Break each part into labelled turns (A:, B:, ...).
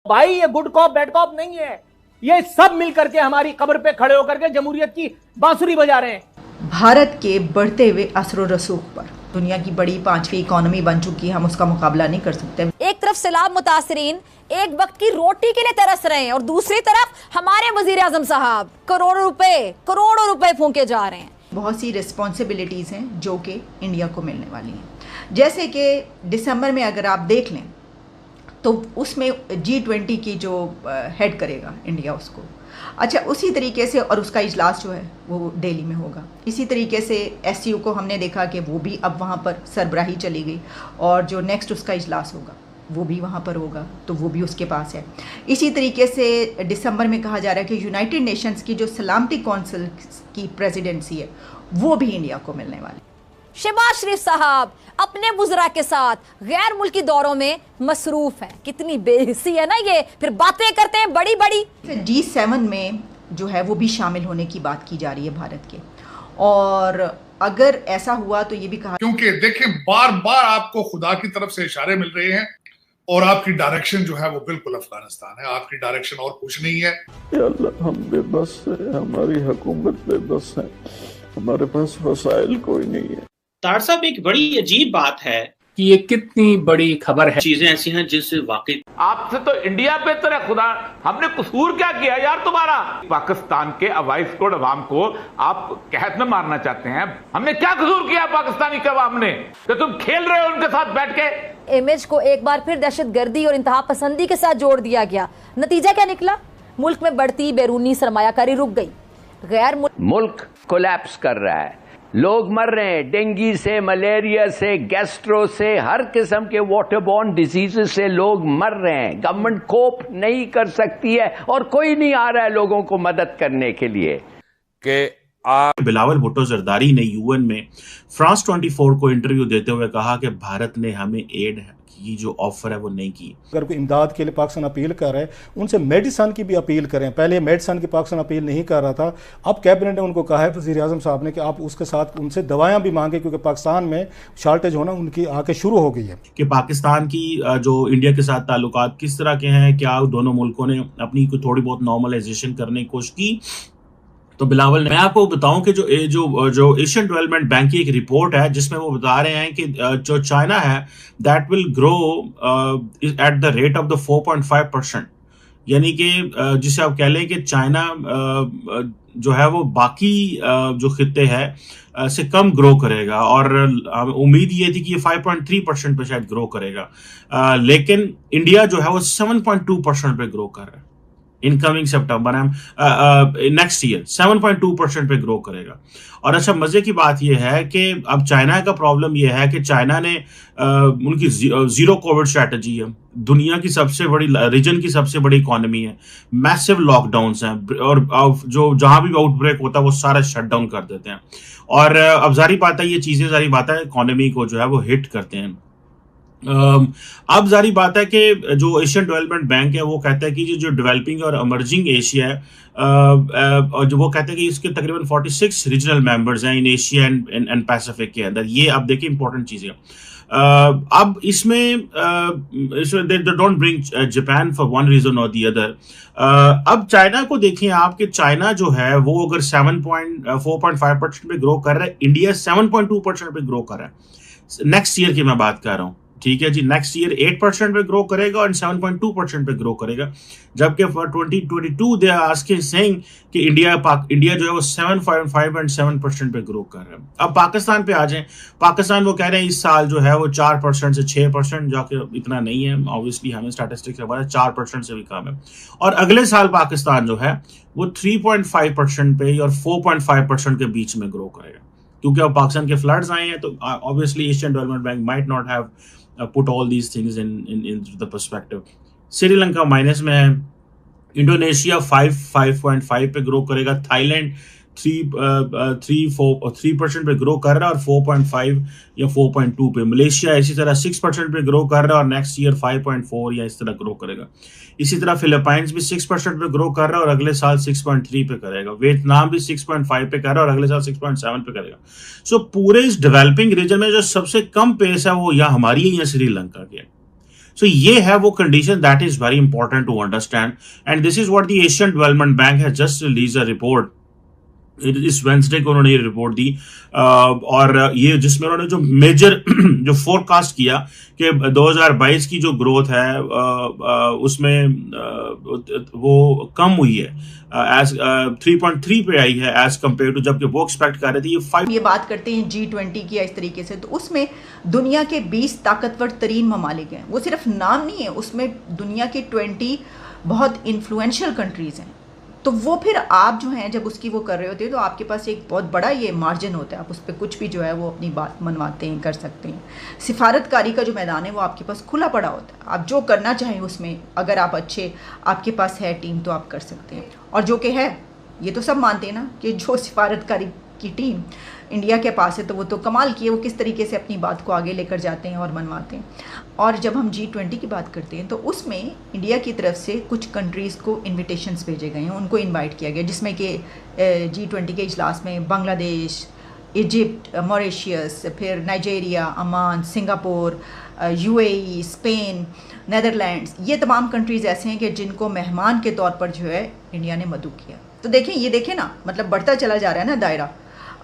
A: भाई ये good cop bad cop नहीं है, ये सब मिल करके हमारी कब्र पे खड़े होकर के जमहूरियत की बांसुरी बजा रहे हैं।
B: भारत के बढ़ते हुए असर और रसूख पर दुनिया की बड़ी 5वीं इकोनॉमी बन चुकी है, हम उसका मुकाबला नहीं कर सकते।
C: एक तरफ सैलाब मुतासरीन एक वक्त की रोटी के लिए तरस रहे हैं और दूसरी तरफ हमारे वजीर आजम साहब करोड़ों रुपए फूंके जा रहे हैं।
B: बहुत सी रिस्पॉन्सिबिलिटीज़ हैं जो कि इंडिया को मिलने वाली हैं, जैसे कि दिसंबर में अगर आप देख लें तो उसमें G20 की जो हेड करेगा इंडिया उसको, अच्छा उसी तरीके से, और उसका इजलास जो है वो दिल्ली में होगा। इसी तरीके से SCO को हमने देखा कि वो भी अब वहाँ पर सरबराही चली गई और जो नेक्स्ट उसका इजलास होगा वो भी वहाँ पर होगा, तो वो भी उसके पास है। इसी तरीके से दिसंबर में कहा जा रहा है कि यूनाइटेड नेशंस की जो सलामती कौंसिल की प्रेसिडेंसी है वो भी इंडिया को मिलने वाली।
C: शहबाज शरीफ साहब अपने बुजरा के साथ गैर मुल्की दौरों में मसरूफ हैं। कितनी बेहिस्सी है ना ये, फिर बातें करते हैं बड़ी बड़ी।
B: G7 में जो है वो भी शामिल होने की बात की जा रही है भारत के, और अगर ऐसा हुआ तो ये भी कहा,
D: क्योंकि देखिए बार बार आपको खुदा की तरफ से इशारे मिल रहे हैं और आपकी डायरेक्शन जो है वो बिल्कुल अफगानिस्तान है, आपकी डायरेक्शन और कुछ नहीं है।
E: या अल्लाह, हम बेबस है, हमारी हुकूमत बेबस है, हमारे पास वसाइल कोई नहीं है।
F: तार साहब, एक बड़ी अजीब बात है
A: कि ये कितनी बड़ी खबर है।
F: चीजें ऐसी हैं जिनसे वाकई
G: आपसे तो इंडिया बेहतर है। खुदा, हमने कसूर क्या किया यार तुम्हारा? पाकिस्तान के अवाइस कोड अवाम को आप कहत में मारना चाहते हैं। हमने क्या कसूर किया पाकिस्तानी के अवाम ने कि तुम खेल रहे हो उनके साथ बैठ के?
C: इमेज को एक बार फिर दहशतगर्दी और इंतहा पसंदी के साथ जोड़ दिया गया। नतीजा क्या निकला? मुल्क में बढ़ती बैरूनी सरमायाकारी रुक गई। गैर
H: मुल्क कोलैप्स कर रहा है, लोग मर रहे हैं डेंगू से, मलेरिया से, गैस्ट्रो से, हर किस्म के वाटरबॉर्न डिजीजेस से लोग मर रहे हैं। गवर्नमेंट कोप नहीं कर सकती है और कोई नहीं आ रहा है लोगों को मदद करने के लिए।
I: कि बिलावल भुट्टो जरदारी ने यूएन में फ्रांस 24 को इंटरव्यू देते हुए कहा कि भारत ने हमें एड की जो ऑफर है वो नहीं की।
J: अगर कोई इमदाद के लिए पाकिस्तान अपील कर रहा है, उनसे मेडिसन की भी अपील करें। पहले मेडिसन की पाकिस्तान अपील नहीं कर रहा था, अब कैबिनेट ने उनको कहा है वज़ीर आज़म साहब ने कि आप उसके साथ उनसे दवायां भी मांगे, क्योंकि पाकिस्तान में शॉर्टेज होना उनकी आके शुरू हो गई है।
I: कि पाकिस्तान की जो इंडिया के साथ ताल्लुकात किस तरह के हैं, क्या दोनों मुल्कों ने अपनी थोड़ी बहुत नॉर्मलाइजेशन करने की कोशिश की। तो बिलावल ने, मैं आपको बताऊं कि जो एशियन डेवलपमेंट बैंक की एक रिपोर्ट है जिसमें वो बता रहे हैं कि जो चाइना है that will grow at the rate of the 4.5%, यानी कि जिसे आप कह लें कि चाइना जो है वो बाकी जो खित्ते हैं से कम ग्रो करेगा, और उम्मीद ये थी कि ये 5.3% पे शायद ग्रो करेगा, लेकिन इंडिया जो है वो 7.2% पे ग्रो कर रहा है। इनकमिंग सितंबर नेक्स्ट ईयर 7.2% पे ग्रो करेगा। और अच्छा मजे की बात यह है कि अब चाइना का प्रॉब्लम यह है कि चाइना ने उनकी जीरो कोविड स्ट्रैटेजी है, दुनिया की सबसे बड़ी रीजन की सबसे बड़ी इकोनॉमी है, मैसिव लॉकडाउन्स हैं, और जो जहां भी आउटब्रेक होता है वो सारा शट डाउन कर देते हैं। और अब जारी बात है, ये चीजें जारी बात है इकोनॉमी को जो है वो हिट करते हैं। अब जारी बात है कि जो एशियन डेवलपमेंट बैंक है वो कहता है कि जो डेवलपिंग और इमर्जिंग एशिया है, जो वो कहते हैं कि इसके तकरीबन 46 रीजनल मेंबर्स हैं इन एशिया एंड पैसिफिक के अंदर। ये अब देखिए इंपॉर्टेंट चीज है। अब इसमें they don't bring Japan for one reason और दी अदर। अब चाइना को देखें आप कि चाइना जो है वो अगर 4.5% पे ग्रो कर रहा है, इंडिया 7.2% पे ग्रो कर रहा है। नेक्स्ट ईयर की मैं बात कर रहा हूँ, ठीक है जी। नेक्स्ट ईयर 8% पे ग्रो करेगा और 7.2% पे ग्रो करेगा, जबकि for 2022 they are asking saying कि इंडिया जो है वो 7.5 एंड 7% पे ग्रो कर रहा है। अब पाकिस्तान पे आ जाएं, पाकिस्तान वो कह रहे हैं इस साल जो है वो 4% से 6%, जो कि इतना नहीं है, ऑब्वियसली हमें स्टैटिस्टिक्स के बारे में 4% से भी कम है। और अगले साल पाकिस्तान जो है वो 3.5% पे और 4.5% के बीच में ग्रो करेगा, क्योंकि अब पाकिस्तान के फ्लड्स आए हैं। तो obviously Asian Development bank might not have put all these things into the perspective. Sri Lanka minus में है, इंडोनेशिया 5.5 पे ग्रो करेगा, थाईलैंड 3% पे ग्रो कर रहा है और 4.5 या 4.2 पे, मलेशिया इसी तरह 6% पे ग्रो कर रहा है और नेक्स्ट ईयर 5.4 या इस तरह ग्रो करेगा। इसी तरह फिलीपाइंस भी 6% पे ग्रो कर रहा है और अगले साल 6.3 पे करेगा। वियतनाम भी 6.5 पे कर रहा है और अगले साल 6.7 पे करेगा। सो पूरे इस डेवलपिंग रीजन में जो सबसे कम पेस है वो या हमारी है या श्रीलंका की है। सो ये है वो condition that is very important to understand, and this is what the Asian Development Bank has just release a report. इस वेंसडे को उन्होंने ये रिपोर्ट दी, और ये जिसमें उन्होंने जो मेजर जो फोरकास्ट किया कि 2022 की जो ग्रोथ है उसमें वो कम हुई है, एज 3.3 पे आई है एज कंपेयर टू, जबकि वो एक्सपेक्ट कर रहे थे ये 5।
B: ये बात करते हैं G20 की इस तरीके से, तो उसमें दुनिया के 20 ताकतवर तरीन ममालिक हैं। वो सिर्फ नाम नहीं है, उसमें दुनिया की 20 बहुत इन्फ्लुएंशियल कंट्रीज हैं। तो वो फिर आप जो हैं जब उसकी वो कर रहे होते हैं तो आपके पास एक बहुत बड़ा ये मार्जिन होता है, आप उस पर कुछ भी जो है वो अपनी बात मनवाते हैं, कर सकते हैं। सिफारतकारी का जो मैदान है वो आपके पास खुला पड़ा होता है, आप जो करना चाहें उसमें अगर आप अच्छे आपके पास है टीम तो आप कर सकते हैं। और जो कि है, ये तो सब मानते हैं ना कि जो सिफारतकारी की टीम इंडिया के पास है तो वो तो कमाल की है, वो किस तरीके से अपनी बात को आगे लेकर जाते हैं और मनवाते हैं। और जब हम G20 की बात करते हैं तो उसमें इंडिया की तरफ से कुछ कंट्रीज़ को इन्विटेशंस भेजे गए हैं, उनको इनवाइट किया गया, जिसमें कि G20 के इजलास में बांग्लादेश, इजिप्ट, मॉरिशियस, फिर नाइजीरिया, अमान, सिंगापुर, UAE, स्पेन, नीदरलैंड्स, ये तमाम कंट्रीज़ ऐसे हैं कि जिनको मेहमान के तौर पर जो है इंडिया ने मदऊ किया। तो देखें, ये देखें ना, मतलब बढ़ता चला जा रहा है ना दायरा,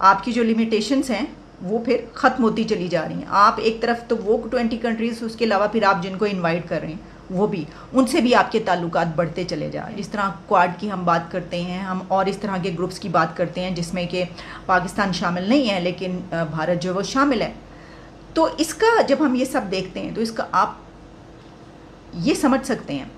B: आपकी जो लिमिटेशंस हैं वो फिर ख़त्म होती चली जा रही हैं। आप एक तरफ तो वो 20 कंट्रीज़, उसके अलावा फिर आप जिनको इनवाइट कर रहे हैं वो भी, उनसे भी आपके ताल्लुकात बढ़ते चले जा रहे हैं। इस तरह क्वाड की हम बात करते हैं, हम और इस तरह के ग्रुप्स की बात करते हैं जिसमें कि पाकिस्तान शामिल नहीं है लेकिन भारत जो है वो शामिल है। तो इसका जब हम ये सब देखते हैं तो इसका आप ये समझ सकते हैं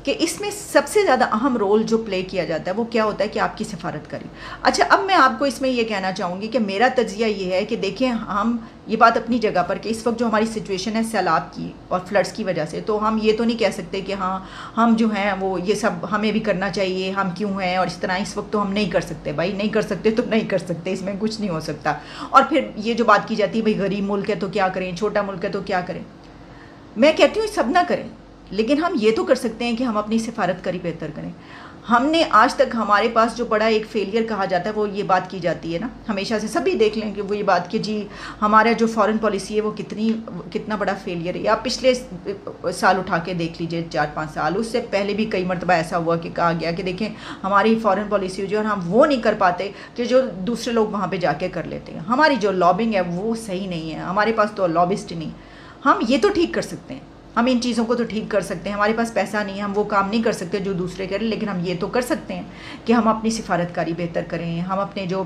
B: कि इसमें सबसे ज़्यादा अहम रोल जो प्ले किया जाता है वो क्या होता है कि आपकी सिफारतकारी। अच्छा, अब मैं आपको इसमें ये कहना चाहूँगी कि मेरा तज्जिया ये है कि देखें, हम ये बात अपनी जगह पर कि इस वक्त जो हमारी सिचुएशन है सैलाब की और फ्लड्स की वजह से, तो हम ये तो नहीं कह सकते कि हाँ हम जो हैं वो ये सब हमें भी करना चाहिए, हम क्यों हैं और इस तरह। इस वक्त तो हम नहीं कर सकते भाई, नहीं कर सकते तो नहीं कर सकते, इसमें कुछ नहीं हो सकता। और फिर ये जो बात की जाती है भाई गरीब मुल्क है तो क्या करें, छोटा मुल्क है तो क्या करें, मैं कहती हूँ सब ना करें, लेकिन हम ये तो कर सकते हैं कि हम अपनी सिफारतकारी बेहतर करें। हमने आज तक, हमारे पास जो बड़ा एक फेलियर कहा जाता है वो ये बात की जाती है ना हमेशा से, सभी देख लें कि वो ये बात कि जी हमारा जो फॉरेन पॉलिसी है वो कितना बड़ा फेलियर है। आप पिछले साल उठा के देख लीजिए, 4-5 साल, उससे पहले भी कई मरतबा ऐसा हुआ कि कहा गया कि देखें हमारी फॉरेन पॉलिसी जो है हम वो नहीं कर पाते कि जो दूसरे लोग वहाँ पर जाके कर लेते हैं। हमारी जो लॉबिंग है वो सही नहीं है, हमारे पास तो लॉबिस्ट नहीं। हम ये तो ठीक कर सकते हैं, हम इन चीज़ों को तो ठीक कर सकते हैं। हमारे पास पैसा नहीं है, हम वो काम नहीं कर सकते जो दूसरे करें, लेकिन हम ये तो कर सकते हैं कि हम अपनी सिफारतकारी बेहतर करें, हम अपने जो